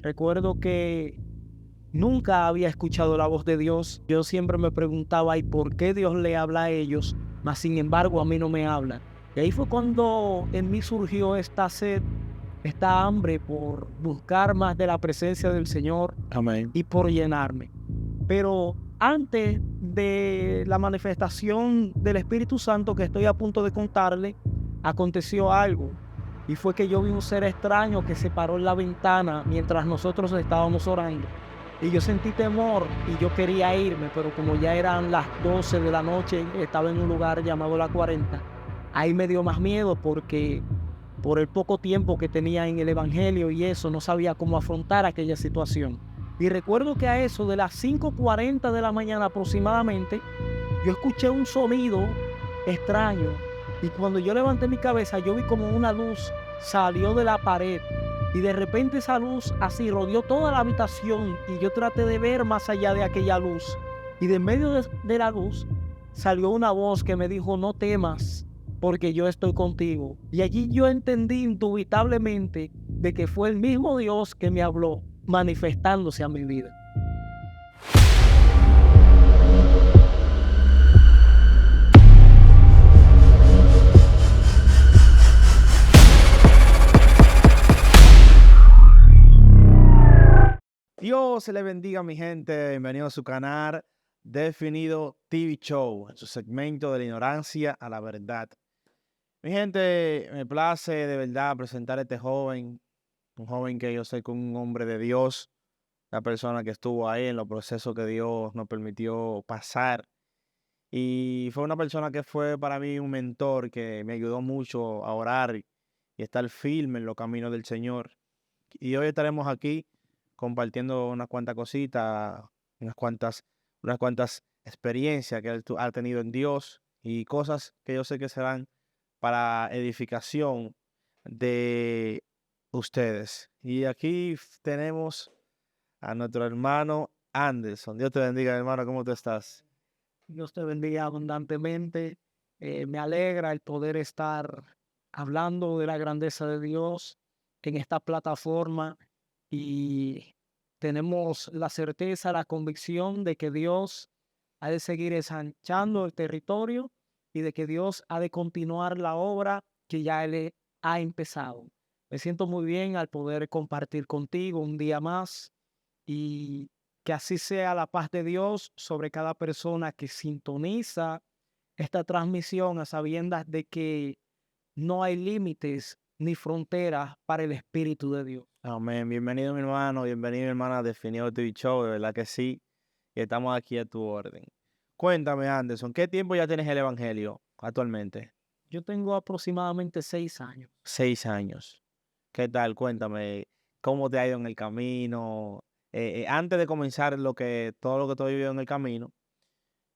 Recuerdo que nunca había escuchado la voz de Dios. Yo siempre me preguntaba, ¿y por qué Dios le habla a ellos, mas sin embargo a mí no me habla? Y ahí fue cuando en mí surgió esta sed, esta hambre por buscar más de la presencia del Señor Amén. y por llenarme. Pero antes de la manifestación del Espíritu Santo que estoy a punto de contarle, aconteció algo. Y fue que yo vi un ser extraño que se paró en la ventana mientras nosotros estábamos orando. Y yo sentí temor y yo quería irme, pero como ya eran las 12 de la noche, estaba en un lugar llamado La 40. Ahí me dio más miedo porque por el poco tiempo que tenía en el Evangelio y eso, no sabía cómo afrontar aquella situación. Y recuerdo que a eso de las 5:40 de la mañana aproximadamente, yo escuché un sonido extraño. Y cuando yo levanté mi cabeza, yo vi como una luz salió de la pared. Y de repente esa luz así rodeó toda la habitación. Y yo traté de ver más allá de aquella luz. Y de medio de la luz salió una voz que me dijo, no temas, porque yo estoy contigo. Y allí yo entendí indubitablemente de que fue el mismo Dios que me habló, manifestándose a mi vida. Dios le bendiga, mi gente. Bienvenido a su canal Definido TV Show, en su segmento de la ignorancia a la verdad. Mi gente, me place de verdad presentar a este joven, un joven que yo sé que es un hombre de Dios, la persona que estuvo ahí en los procesos que Dios nos permitió pasar. Y fue una persona que fue para mí un mentor que me ayudó mucho a orar y estar firme en los caminos del Señor. Y hoy estaremos aquí compartiendo unas cuantas cositas, unas cuantas, unas cuantas experiencias que él ha tenido en Dios y cosas que yo sé que serán para edificación de ustedes. Y aquí tenemos a nuestro hermano Anderson. Dios te bendiga, hermano. ¿Cómo tú estás? Dios te bendiga abundantemente. Me alegra el poder estar hablando de la grandeza de Dios en esta plataforma y tenemos la certeza, la convicción de que Dios ha de seguir ensanchando el territorio y de que Dios ha de continuar la obra que ya Él ha empezado. Me siento muy bien al poder compartir contigo un día más y que así sea la paz de Dios sobre cada persona que sintoniza esta transmisión a sabiendas de que no hay límites ni fronteras para el Espíritu de Dios. Amén. Bienvenido, mi hermano. Bienvenido, mi hermana, a Definido TV Show. De verdad que sí. Y estamos aquí a tu orden. Cuéntame, Anderson, ¿qué tiempo ya tienes el Evangelio actualmente? Yo tengo aproximadamente 6 años. 6 años. ¿Qué tal? Cuéntame, ¿cómo te ha ido en el camino? Antes de comenzar todo lo que tú has vivido en el camino,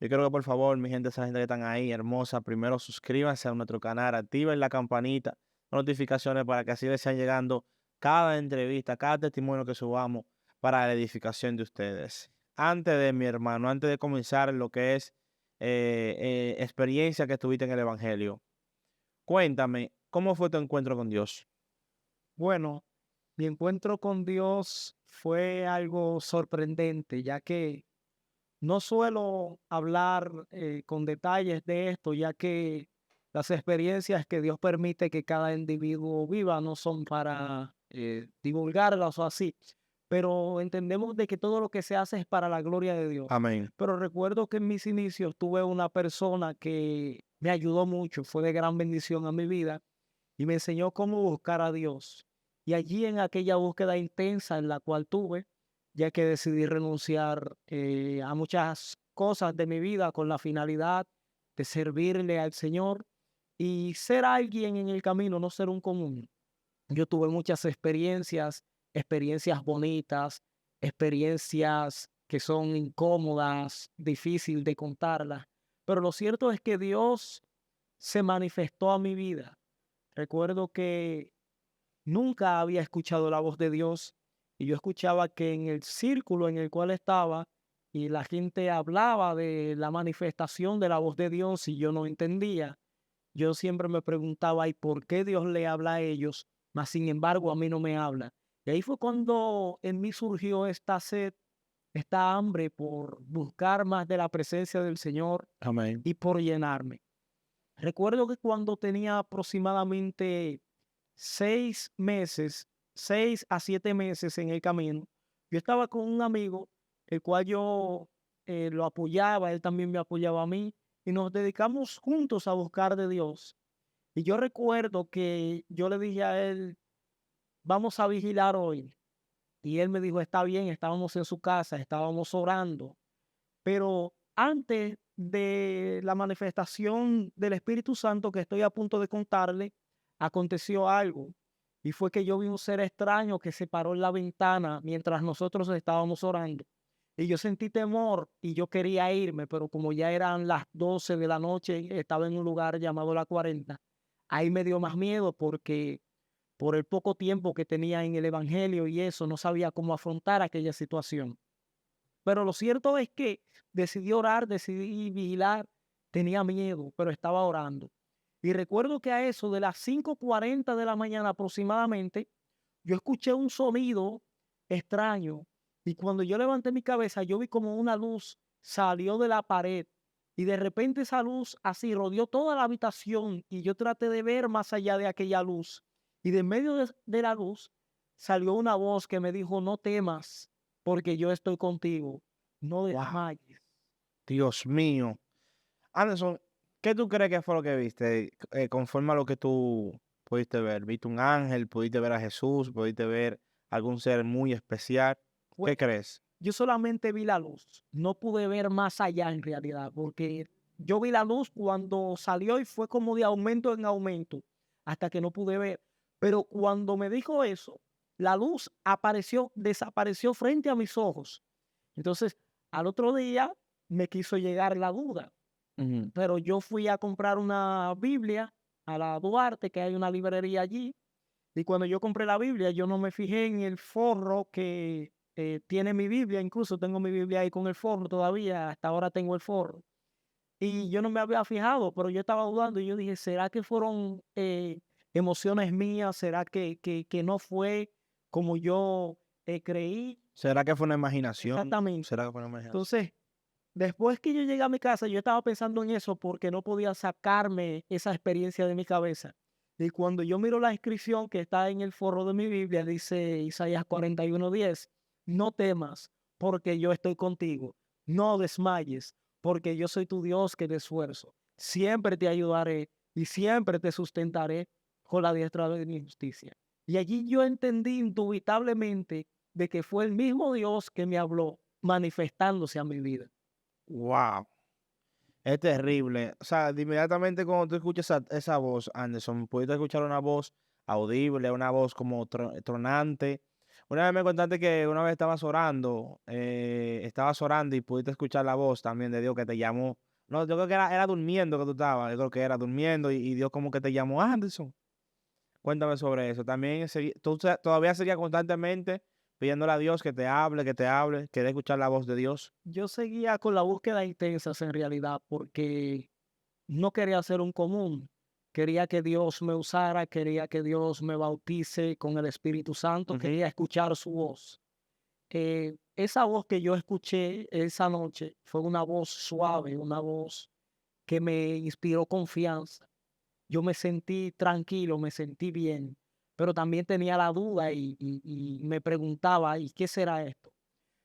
yo quiero que por favor, mi gente, esa gente que están ahí, hermosa, primero suscríbanse a nuestro canal, activen la campanita, notificaciones para que así les sean llegando cada entrevista, cada testimonio que subamos para la edificación de ustedes. Antes de mi hermano, antes de comenzar lo que es experiencia que tuviste en el Evangelio, cuéntame, ¿cómo fue tu encuentro con Dios? Bueno, mi encuentro con Dios fue algo sorprendente, ya que no suelo hablar con detalles de esto, ya que las experiencias que Dios permite que cada individuo viva no son para divulgarlas o así, pero entendemos de que todo lo que se hace es para la gloria de Dios. Amén. Pero recuerdo que en mis inicios tuve una persona que me ayudó mucho, fue de gran bendición a mi vida y me enseñó cómo buscar a Dios. Y allí en aquella búsqueda intensa en la cual tuve, ya que decidí renunciar a muchas cosas de mi vida con la finalidad de servirle al Señor y ser alguien en el camino, no ser un común. Yo tuve muchas experiencias, experiencias bonitas, experiencias que son incómodas, difícil de contarlas, pero lo cierto es que Dios se manifestó a mi vida. Recuerdo que nunca había escuchado la voz de Dios y yo escuchaba que en el círculo en el cual estaba y la gente hablaba de la manifestación de la voz de Dios y yo no entendía. Yo siempre me preguntaba, ¿y por qué Dios le habla a ellos, mas sin embargo a mí no me habla? Y ahí fue cuando en mí surgió esta sed, esta hambre por buscar más de la presencia del Señor Amén. y por llenarme. Recuerdo que cuando tenía aproximadamente 6 meses, 6 a 7 meses en el camino, yo estaba con un amigo, el cual yo lo apoyaba, él también me apoyaba a mí, y nos dedicamos juntos a buscar de Dios. Y yo recuerdo que yo le dije a él, vamos a vigilar hoy. Y él me dijo, está bien, estábamos en su casa, estábamos orando. Pero antes de la manifestación del Espíritu Santo que estoy a punto de contarle, aconteció algo. Y fue que yo vi un ser extraño que se paró en la ventana mientras nosotros estábamos orando. Y yo sentí temor y yo quería irme, pero como ya eran las 12 de la noche, estaba en un lugar llamado La 40. Ahí me dio más miedo porque por el poco tiempo que tenía en el Evangelio y eso, no sabía cómo afrontar aquella situación. Pero lo cierto es que decidí orar, decidí vigilar, tenía miedo, pero estaba orando. Y recuerdo que a eso de las 5:40 de la mañana aproximadamente, yo escuché un sonido extraño. Y cuando yo levanté mi cabeza, yo vi como una luz salió de la pared. Y de repente esa luz así rodeó toda la habitación. Y yo traté de ver más allá de aquella luz. Y de medio de la luz salió una voz que me dijo, no temas, porque yo estoy contigo. No Wow. desmayes. Dios mío. Anderson, ¿qué tú crees que fue lo que viste? Conforme a lo que tú pudiste ver. ¿Viste un ángel? ¿Pudiste ver a Jesús? ¿Pudiste ver algún ser muy especial? ¿Qué Bueno, crees? yo solamente vi la luz, no pude ver más allá en realidad, porque yo vi la luz cuando salió y fue como de aumento en aumento, hasta que no pude ver. Pero cuando me dijo eso, la luz apareció, desapareció frente a mis ojos. Entonces, al otro día me quiso llegar la duda, Ujú. pero yo fui a comprar una Biblia a la Duarte, que hay una librería allí, y cuando yo compré la Biblia, yo no me fijé en el forro que tiene mi Biblia, incluso tengo mi Biblia ahí con el forro todavía, hasta ahora tengo el forro. Y yo no me había fijado, pero yo estaba dudando y yo dije, ¿será que fueron emociones mías? ¿Será que no fue como yo creí? ¿Será que fue una imaginación? Exactamente. ¿Será que fue una imaginación? Entonces, después que yo llegué a mi casa, yo estaba pensando en eso porque no podía sacarme esa experiencia de mi cabeza. Y cuando yo miro la inscripción que está en el forro de mi Biblia, dice Isaías 41:10, no temas porque yo estoy contigo, no desmayes porque yo soy tu Dios que te esfuerzo, siempre te ayudaré y siempre te sustentaré con la diestra de mi justicia. Y allí yo entendí indubitablemente de que fue el mismo Dios que me habló manifestándose a mi vida. Wow. Es terrible. O sea, de inmediatamente cuando tú escuchas esa voz, Anderson, pudiste escuchar una voz audible, una voz como tronante. Una vez me contaste que una vez estabas orando y pudiste escuchar la voz también de Dios que te llamó. No, yo creo que era durmiendo que tú estabas, yo creo que era durmiendo y Dios como que te llamó, Anderson. Cuéntame sobre eso. También tú todavía seguías constantemente pidiéndole a Dios que te hable, que dé escuchar la voz de Dios. Yo seguía con la búsqueda intensa en realidad porque no quería ser un común. Quería que Dios me usara, quería que Dios me bautice con el Espíritu Santo, Ujú. quería escuchar su voz. Esa voz que yo escuché esa noche fue una voz suave, una voz que me inspiró confianza. Yo me sentí tranquilo, me sentí bien, pero también tenía la duda y me preguntaba, ¿y qué será esto?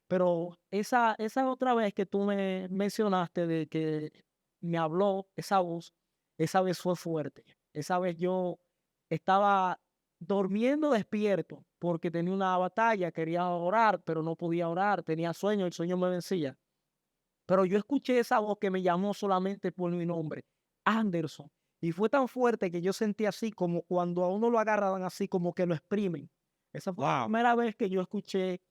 Pero esa otra vez que tú me mencionaste de que me habló esa voz, esa vez fue fuerte. Esa vez yo estaba durmiendo despierto porque tenía una batalla, quería orar, pero no podía orar, tenía sueño, el sueño me vencía. Pero yo escuché esa voz que me llamó solamente por mi nombre, Anderson. Y fue tan fuerte que yo sentí así como cuando a uno lo agarran así como que lo exprimen. Esa fue la Wow. primera vez que yo escuché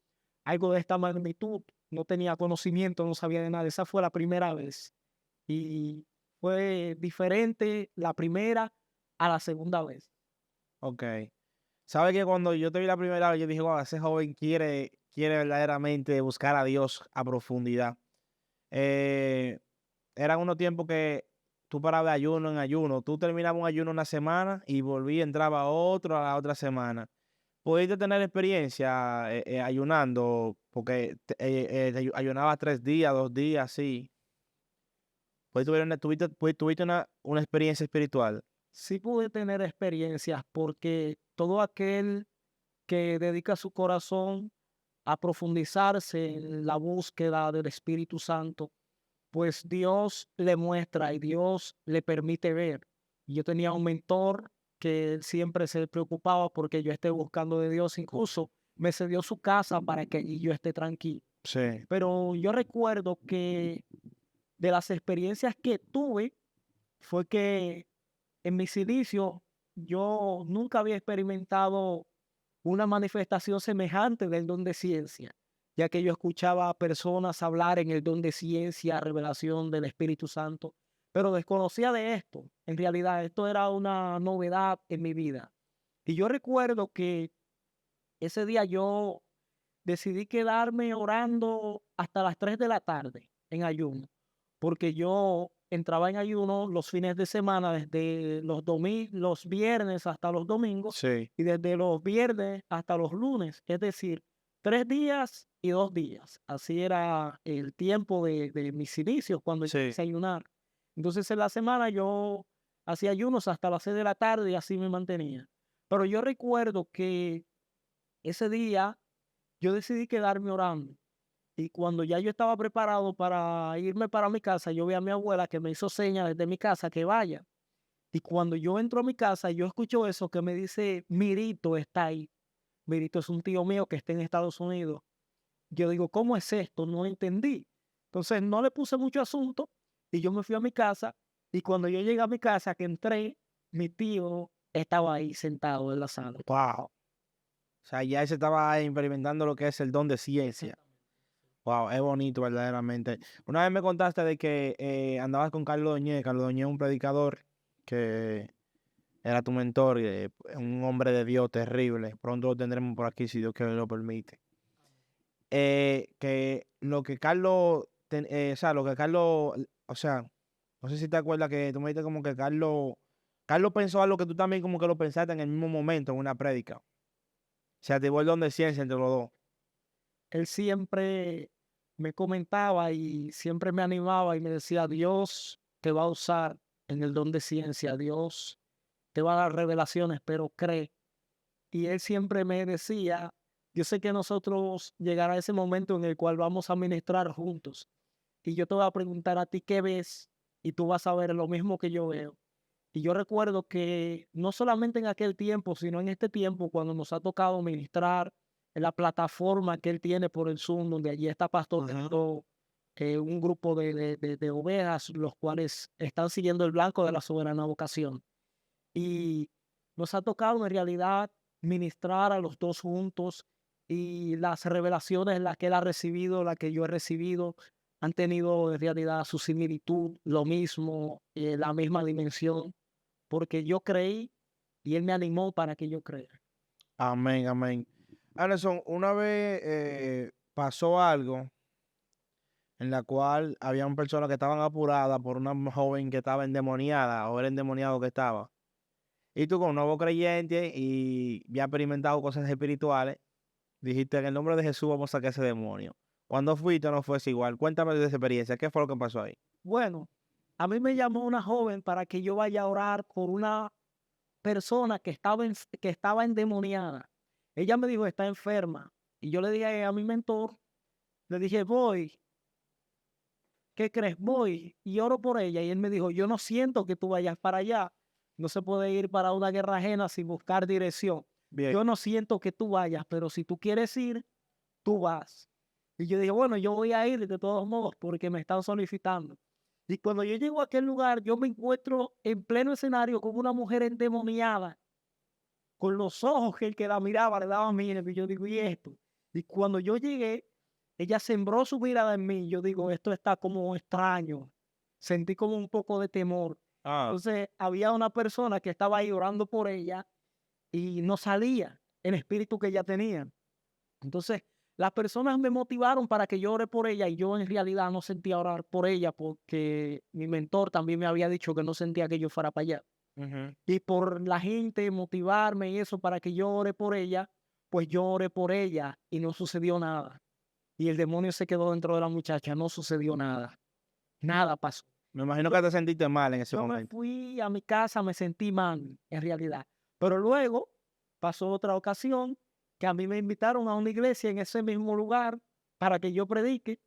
algo de esta magnitud. No tenía conocimiento, no sabía de nada. Esa fue la primera vez. Y fue diferente la primera a la segunda vez. Ok. ¿Sabe que cuando yo te vi la primera vez, yo dije, wow, ese joven quiere verdaderamente buscar a Dios a profundidad? Eh, Eran unos tiempos que tú parabas de ayuno en ayuno. Tú terminabas un ayuno una semana y volví, entraba otro a la otra semana. ¿Pudiste tener experiencia ayunando? Porque ayunabas 3 días, 2 días, sí. ¿Tuviste una experiencia espiritual? Sí pude tener experiencias porque todo aquel que dedica su corazón a profundizarse en la búsqueda del Espíritu Santo, pues Dios le muestra y Dios le permite ver. Y yo tenía un mentor que él siempre se preocupaba porque yo esté buscando de Dios, incluso me cedió su casa para que allí yo esté tranquilo. Sí. Pero yo recuerdo que de las experiencias que tuve fue que en mis inicios yo nunca había experimentado una manifestación semejante del don de ciencia, ya que yo escuchaba a personas hablar en el don de ciencia, revelación del Espíritu Santo, pero desconocía de esto. En realidad, esto era una novedad en mi vida. Y yo recuerdo que ese día yo decidí quedarme orando hasta las 3 de la tarde en ayuno, porque yo entraba en ayuno los fines de semana, desde los viernes hasta los domingos, Sí, y desde los viernes hasta los lunes, es decir, 3 días y 2 días. Así era el tiempo de mis inicios cuando yo sí. empecé a ayunar. Entonces en la semana yo hacía ayunos hasta las 6 de la tarde y así me mantenía. Pero yo recuerdo que ese día yo decidí quedarme orando. Y cuando ya yo estaba preparado para irme para mi casa, yo vi a mi abuela que me hizo señas desde mi casa que vaya. Y cuando yo entro a mi casa, yo escucho eso que me dice, Mirito está ahí. Mirito es un tío mío que está en Estados Unidos. Yo digo, ¿cómo es esto? No entendí. Entonces no le puse mucho asunto y yo me fui a mi casa. Y cuando yo llegué a mi casa, que entré, mi tío estaba ahí sentado en la sala. Wow. O sea, ya se estaba experimentando lo que es el don de ciencia. Wow, es bonito verdaderamente. Una vez me contaste de que andabas con Carlos Doñé. Carlos Doñé es un predicador que era tu mentor, un hombre de Dios terrible. Pronto lo tendremos por aquí si Dios que lo permite. Que lo que Carlos, o sea, lo que Carlos, o sea, no sé si te acuerdas que tú me dijiste como que Carlos pensó algo que tú también como que lo pensaste en el mismo momento en una prédica. Se activó el don de ciencia entre los dos. Él siempre me comentaba y siempre me animaba y me decía, Dios te va a usar en el don de ciencia, Dios te va a dar revelaciones, pero cree. Y él siempre me decía, yo sé que nosotros llegará ese momento en el cual vamos a ministrar juntos y yo te voy a preguntar a ti qué ves y tú vas a ver lo mismo que yo veo. Y yo recuerdo que no solamente en aquel tiempo, sino en este tiempo, cuando nos ha tocado ministrar en la plataforma que él tiene por el Zoom, donde allí está pastoreando un grupo de ovejas, los cuales están siguiendo el blanco de la soberana vocación. Y nos ha tocado en realidad ministrar a los dos juntos y las revelaciones, las que él ha recibido, las que yo he recibido, han tenido en realidad su similitud, lo mismo, la misma dimensión porque yo creí y él me animó para que yo crea. Amén, amén. Anderson, una vez pasó algo en la cual habían personas que estaban apuradas por una joven que estaba endemoniada o era endemoniado que estaba. Y tú como nuevo creyente y ya experimentado cosas espirituales, dijiste en el nombre de Jesús vamos a sacar ese demonio. Cuando fuiste no fue igual. Cuéntame de esa experiencia. ¿Qué fue lo que pasó ahí? Bueno, a mí me llamó una joven para que yo vaya a orar por una persona que estaba endemoniada. Ella me dijo, está enferma. Y yo le dije a mi mentor, le dije, voy, ¿qué crees? Voy y oro por ella. Y él me dijo, yo no siento que tú vayas para allá. No se puede ir para una guerra ajena sin buscar dirección. Bien. Yo no siento que tú vayas, pero si tú quieres ir, tú vas. Y yo dije, bueno, yo voy a ir de todos modos porque me están solicitando. Y cuando yo llego a aquel lugar, yo me encuentro en pleno escenario con una mujer endemoniada, con los ojos que el que la miraba le daba miedo. Y yo digo, ¿y esto? Y cuando yo llegué, ella sembró su mirada en mí. Yo digo, esto está como extraño. Sentí como un poco de temor. Ah, Entonces, había una persona que estaba ahí orando por ella y no salía el espíritu que ella tenía. Entonces, las personas me motivaron para que yo ore por ella y yo en realidad no sentía orar por ella porque mi mentor también me había dicho que no sentía que yo fuera para allá. ujú. Y por la gente motivarme y eso para que yo ore por ella, pues yo oré por ella y no sucedió nada. Y el demonio se quedó dentro de la muchacha, no sucedió nada. Nada pasó. Me imagino Yo, que te sentiste mal en ese yo me momento. fui a mi casa, me sentí mal, en realidad. Pero luego pasó otra ocasión que a mí me invitaron a una iglesia en ese mismo lugar para que yo predique.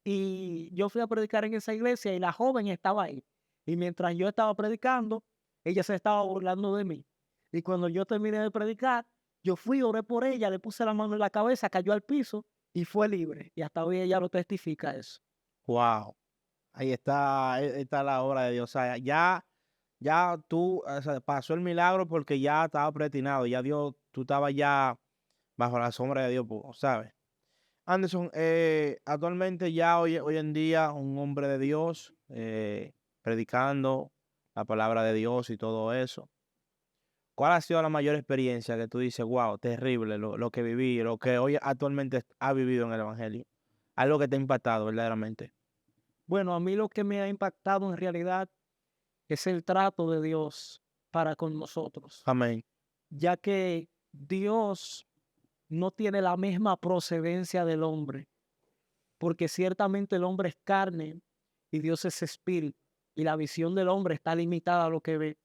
Y yo fui a predicar en esa iglesia y la joven estaba ahí. Y mientras yo estaba predicando, ella se estaba burlando de mí. Y cuando yo terminé de predicar, yo fui, oré por ella, le puse la mano en la cabeza, cayó al piso y fue libre. Y hasta hoy ella lo testifica eso. Wow. Ahí está, está la obra de Dios. O sea, ya tú, o sea, pasó el milagro porque ya estaba predestinado. Ya Dios, tú estabas ya bajo la sombra de Dios, ¿sabes? Anderson, actualmente ya hoy en día un hombre de Dios, predicando la palabra de Dios y todo eso. ¿Cuál ha sido la mayor experiencia que tú dices, wow, terrible lo que viví, lo que hoy actualmente ha vivido en el Evangelio? Algo que te ha impactado verdaderamente. Bueno, a mí lo que me ha impactado en realidad es el trato de Dios para con nosotros, Amén. ya que Dios no tiene la misma procedencia del hombre, porque ciertamente el hombre es carne y Dios es espíritu, y la visión del hombre está limitada a lo que ve,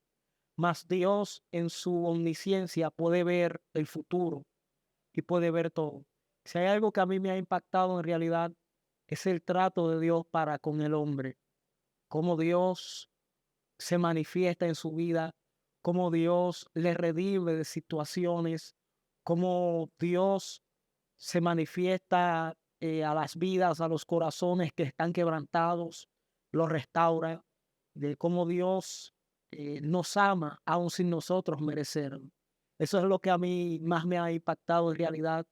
mas Dios en su omnisciencia puede ver el futuro y puede ver todo. Si hay algo que a mí me ha impactado en realidad es el trato de Dios para con el hombre, cómo Dios se manifiesta en su vida, cómo Dios le redime de situaciones, cómo Dios se manifiesta a las vidas, a los corazones que están quebrantados, los restaura, de cómo Dios nos ama aun sin nosotros merecerlo. Eso es lo que a mí más me ha impactado en realidad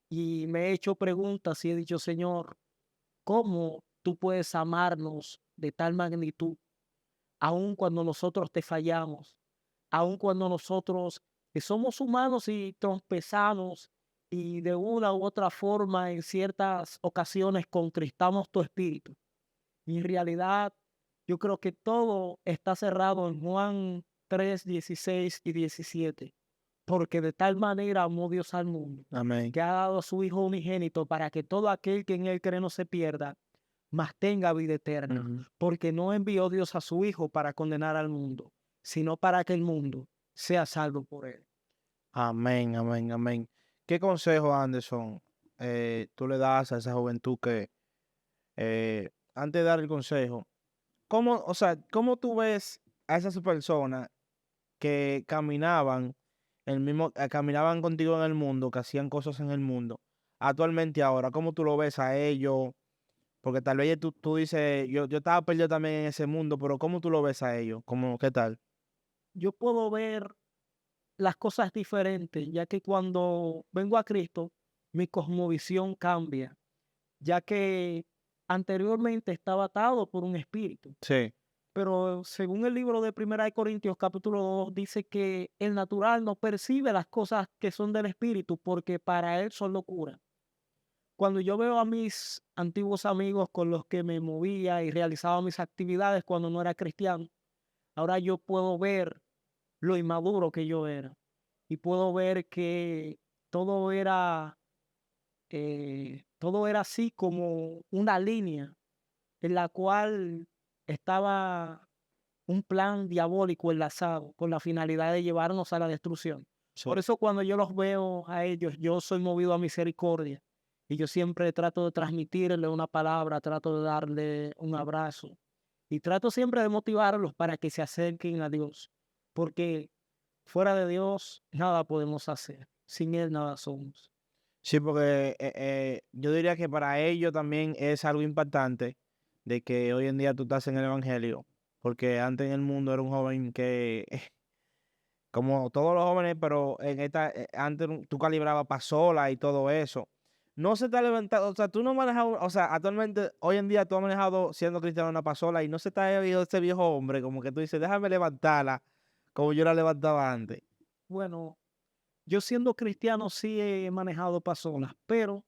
y me he hecho preguntas y he dicho, Señor, ¿cómo tú puedes amarnos de tal magnitud, aun cuando nosotros te fallamos, aun cuando nosotros que somos humanos y tropezamos y de una u otra forma en ciertas ocasiones contristamos tu espíritu? Y en realidad yo creo que todo está cerrado en Juan 3:16 y 17, porque de tal manera amó Dios al mundo, Amén. que ha dado a su Hijo unigénito para que todo aquel que en él cree no se pierda, mas tenga vida eterna, Ujú. porque no envió Dios a su Hijo para condenar al mundo, sino para que el mundo sea salvo por él. Amén, amén, amén. ¿Qué consejo, Anderson, tú le das a esa juventud que, antes de dar el consejo, cómo, o sea, cómo tú ves a esas personas que caminaban caminaban contigo en el mundo, que hacían cosas en el mundo, actualmente ahora, cómo tú lo ves a ellos? Porque tal vez tú dices, yo estaba perdido también en ese mundo, pero ¿cómo tú lo ves a ellos? ¿Cómo, qué tal? Yo puedo ver las cosas diferentes, ya que cuando vengo a Cristo, mi cosmovisión cambia, ya que anteriormente estaba atado por un espíritu. Sí, Pero según el libro de Primera de Corintios capítulo 2 dice que el natural no percibe las cosas que son del espíritu porque para él son locura. Cuando yo veo a mis antiguos amigos con los que me movía y realizaba mis actividades cuando no era cristiano, ahora yo puedo ver lo inmaduro que yo era y puedo ver que todo era, todo era así como una línea en la cual estaba un plan diabólico enlazado con la finalidad de llevarnos a la destrucción. sí. Por eso cuando yo los veo a ellos, yo soy movido a misericordia y yo siempre trato de transmitirle una palabra, trato de darle un abrazo y trato siempre de motivarlos para que se acerquen a Dios, porque fuera de Dios nada podemos hacer, sin Él nada somos. Sí, porque yo diría que para ellos también es algo impactante de que hoy en día tú estás en el Evangelio, porque antes en el mundo era un joven que, como todos los jóvenes, pero antes tú calibrabas pasola y todo eso. No se te ha levantado, o sea, tú no manejas, o sea, actualmente, hoy en día tú has manejado siendo cristiano una pasola y no se te ha ido ese viejo hombre, como que tú dices, déjame levantarla como yo la levantaba antes. Bueno, yo siendo cristiano sí he manejado pasolas, pero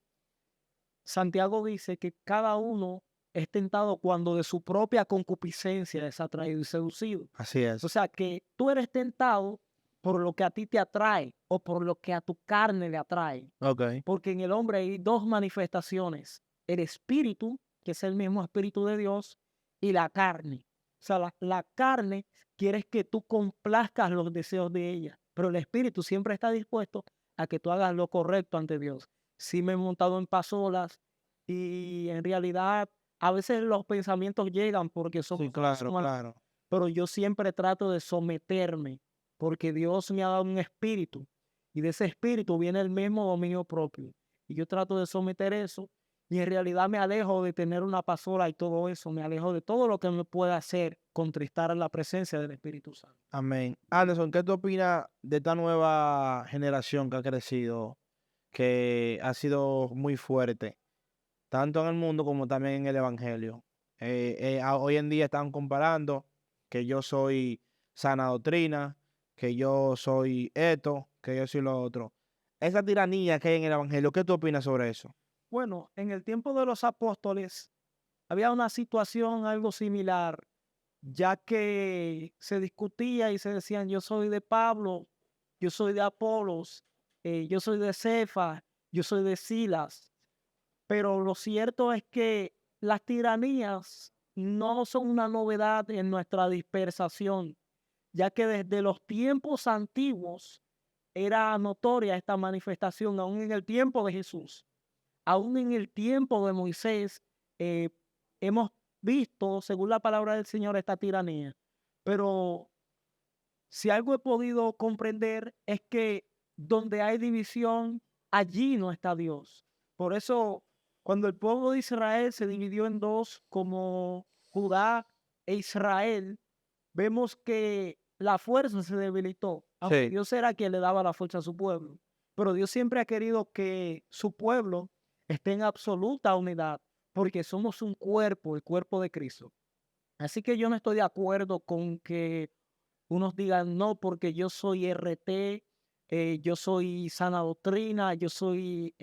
Santiago dice que cada uno es tentado cuando de su propia concupiscencia es atraído y seducido. Así O es. sea que tú eres tentado por lo que a ti te atrae o por lo que a tu carne le atrae. Ok. Porque en el hombre hay dos manifestaciones: el espíritu, que es el mismo espíritu de Dios, y la carne. O sea, la carne quiere que tú complazcas los deseos de ella, pero el espíritu siempre está dispuesto a que tú hagas lo correcto ante Dios. Sí me he montado en pasolas y en realidad a veces los pensamientos llegan porque Sí, somos claro, humanos, claro. pero yo siempre trato de someterme, porque Dios me ha dado un espíritu y de ese espíritu viene el mismo dominio propio. Y yo trato de someter eso y en realidad me alejo de tener una pasola y todo eso, me alejo de todo lo que me pueda hacer contristar la presencia del Espíritu Santo. Amén. Anderson, ¿qué tú opinas de esta nueva generación que ha crecido, que ha sido muy fuerte, tanto en el mundo como también en el evangelio? Hoy en día están comparando que yo soy sana doctrina, que yo soy esto, que yo soy lo otro. Esa tiranía que hay en el evangelio, ¿qué tú opinas sobre eso? Bueno, en el tiempo de los apóstoles había una situación algo similar, ya que se discutía y se decían: yo soy de Pablo, yo soy de Apolos, yo soy de Cefas, yo soy de Silas. Pero lo cierto es que las tiranías no son una novedad en nuestra dispersación, ya que desde los tiempos antiguos era notoria esta manifestación, aún en el tiempo de Jesús, aún en el tiempo de Moisés, eh, hemos visto, según la palabra del Señor, esta tiranía. Pero si algo he podido comprender es que donde hay división, allí no está Dios. Por eso, cuando el pueblo de Israel se dividió en dos, como Judá e Israel, vemos que la fuerza se debilitó, aunque Sí. Dios era quien le daba la fuerza a su pueblo. Pero Dios siempre ha querido que su pueblo esté en absoluta unidad, porque somos un cuerpo, el cuerpo de Cristo. Así que yo no estoy de acuerdo con que unos digan: no, porque yo soy RT, yo soy sana doctrina, yo soy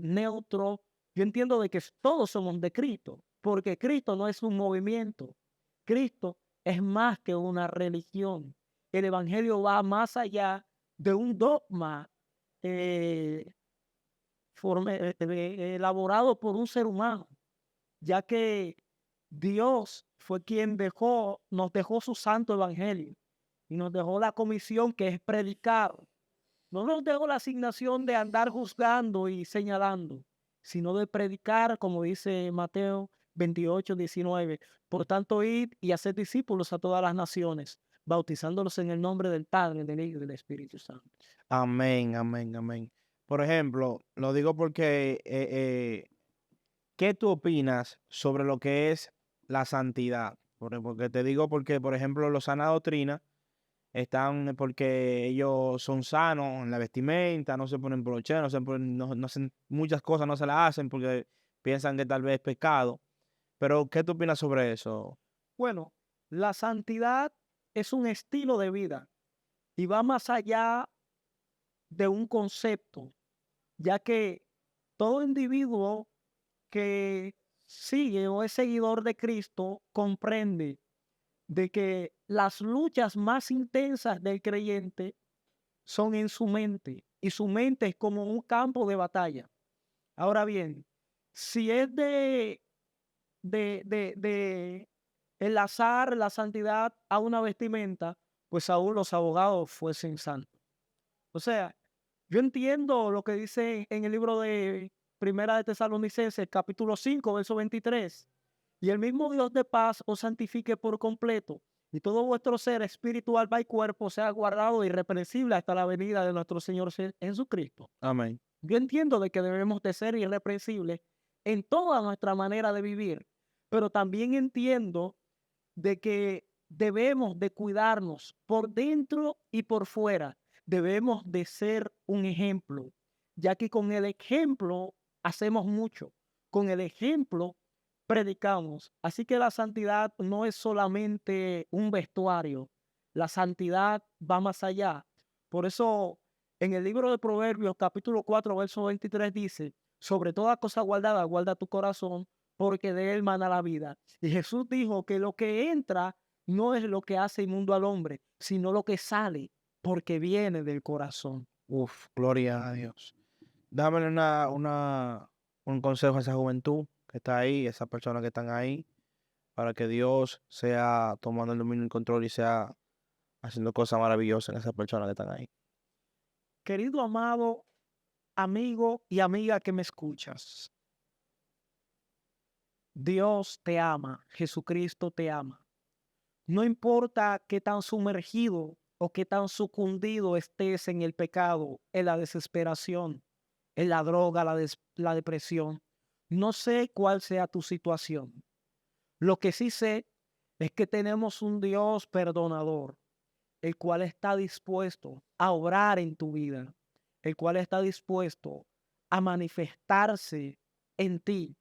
neutro. Yo entiendo de que todos somos de Cristo, porque Cristo no es un movimiento. Cristo es más que una religión. El evangelio va más allá de un dogma eh, elaborado por un ser humano, ya que Dios fue quien nos dejó su santo evangelio y nos dejó la comisión, que es predicar. No nos dejó la asignación de andar juzgando y señalando, sino de predicar, como dice Mateo 28:19. Por tanto, id y haced discípulos a todas las naciones, bautizándolos en el nombre del Padre, del Hijo y del Espíritu Santo. Amén, amén, amén. Por ejemplo, lo digo porque, ¿qué tú opinas sobre lo que es la santidad? Porque te digo porque, por ejemplo, los sana doctrina están porque ellos son sanos en la vestimenta, no se ponen broche, no hacen muchas cosas, no se las hacen porque piensan que tal vez es pecado. Pero, ¿qué tú opinas sobre eso? Bueno, la santidad es un estilo de vida y va más allá de un concepto, ya que todo individuo que sigue o es seguidor de Cristo comprende de que las luchas más intensas del creyente son en su mente, y su mente es como un campo de batalla. Ahora bien, si es de enlazar la santidad a una vestimenta, pues aún los abogados fuesen santos. O sea, yo entiendo lo que dice en el libro de Primera de Tesalonicenses, capítulo 5, verso 23. Y el mismo Dios de paz os santifique por completo, y todo vuestro ser espiritual, alma y cuerpo sea guardado irreprensible hasta la venida de nuestro Señor Jesucristo. Amén. Yo entiendo de que debemos de ser irreprensibles en toda nuestra manera de vivir, pero también entiendo de que debemos de cuidarnos por dentro y por fuera. Debemos de ser un ejemplo, ya que con el ejemplo hacemos mucho. Con el ejemplo predicamos. Así que la santidad no es solamente un vestuario. La santidad va más allá. Por eso en el libro de Proverbios, capítulo 4, verso 23 dice: sobre toda cosa guardada, guarda tu corazón, porque de él mana la vida. Y Jesús dijo que lo que entra no es lo que hace inmundo al hombre, sino lo que sale. porque viene del corazón. Uf, gloria a Dios. Dame un consejo a esa juventud que está ahí, esas personas que están ahí, para que Dios sea tomando el dominio y el control y sea haciendo cosas maravillosas en esas personas que están ahí. Querido amado amigo y amiga que me escuchas, Dios te ama, Jesucristo te ama. No importa qué tan sumergido o qué tan sucundido estés en el pecado, en la desesperación, en la droga, la depresión. No sé cuál sea tu situación. Lo que sí sé es que tenemos un Dios perdonador, el cual está dispuesto a obrar en tu vida, el cual está dispuesto a manifestarse en ti,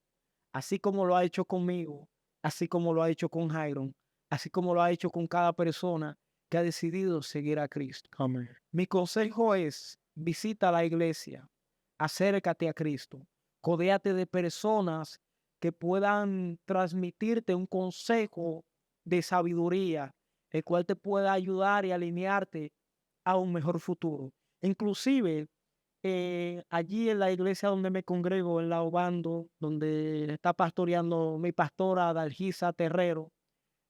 así como lo ha hecho conmigo, así como lo ha hecho con Jairo, así como lo ha hecho con cada persona que ha decidido seguir a Cristo. Amén. Mi consejo es, visita la iglesia, acércate a Cristo, codéate de personas que puedan transmitirte un consejo de sabiduría, el cual te pueda ayudar y alinearte a un mejor futuro. Inclusive, allí en la iglesia donde me congrego, en la Obando, donde está pastoreando mi pastora Dalgisa Terrero,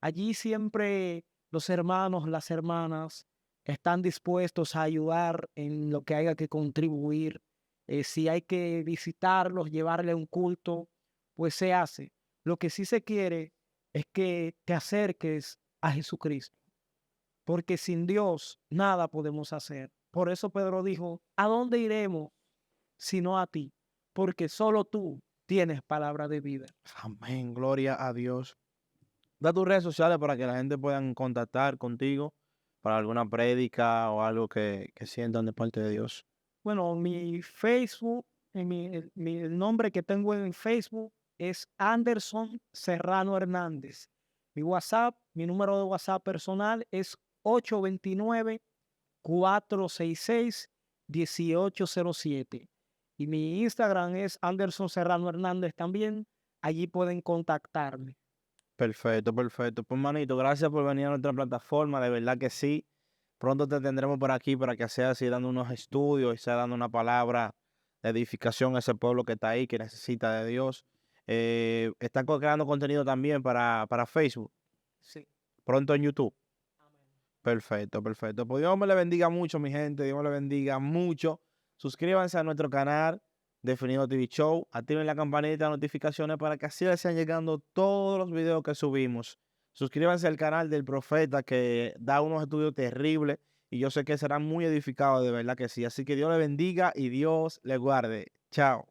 allí siempre los hermanos, las hermanas están dispuestos a ayudar en lo que haya que contribuir. Si hay que visitarlos, llevarle un culto, pues se hace. Lo que sí se quiere es que te acerques a Jesucristo, porque sin Dios nada podemos hacer. Por eso Pedro dijo, ¿a dónde iremos sino a ti? Porque solo tú tienes palabra de vida. Amén, gloria a Dios. Da tus redes sociales para que la gente pueda contactar contigo para alguna prédica o algo que sientan de parte de Dios. Bueno, mi Facebook, el nombre que tengo en Facebook es Anderson Serrano Hernández. Mi WhatsApp, mi número de WhatsApp personal es 829-466-1807. Y mi Instagram es Anderson Serrano Hernández también. Allí pueden contactarme. Perfecto, perfecto. Pues, manito, gracias por venir a nuestra plataforma. De verdad que sí. Pronto te tendremos por aquí para que sea así dando unos estudios y sea dando una palabra de edificación a ese pueblo que está ahí, que necesita de Dios. Está creando contenido también para Facebook, Sí. pronto en YouTube. Amén. Perfecto, perfecto. Pues Dios me le bendiga mucho, mi gente. Dios me le bendiga mucho. Suscríbanse a nuestro canal Definido TV Show. Activen la campanita de notificaciones para que así les sean llegando todos los videos que subimos. Suscríbanse al canal del Profeta que da unos estudios terribles y yo sé que serán muy edificados, de verdad que sí. Así que Dios le bendiga y Dios le guarde. Chao.